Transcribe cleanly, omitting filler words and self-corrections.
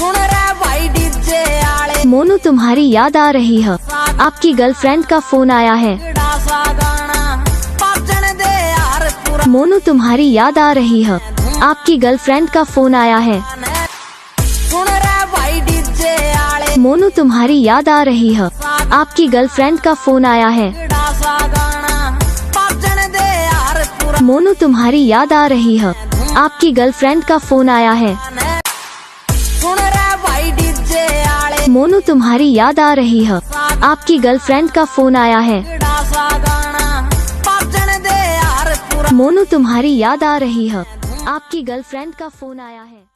सुन रे भाई डीजे आले। मोनू तुम्हारी याद आ रही है, आपकी गर्लफ्रेंड का फोन आया है। मोनू तुम्हारी याद आ रही है, आपकी गर्लफ्रेंड का फोन आया है। सुन रे भाई डीजे आले। मोनू तुम्हारी याद आ रही है, आपकी गर्लफ्रेंड का फोन आया है। मोनू तुम्हारी याद आ रही है, आपकी गर्लफ्रेंड का फोन आया है। सुन रे भाई डीजे आले। मोनू तुम्हारी याद आ रही है, आपकी गर्लफ्रेंड का फोन आया है। मोनू तुम्हारी याद आ रही है, आपकी गर्लफ्रेंड का फोन आया है।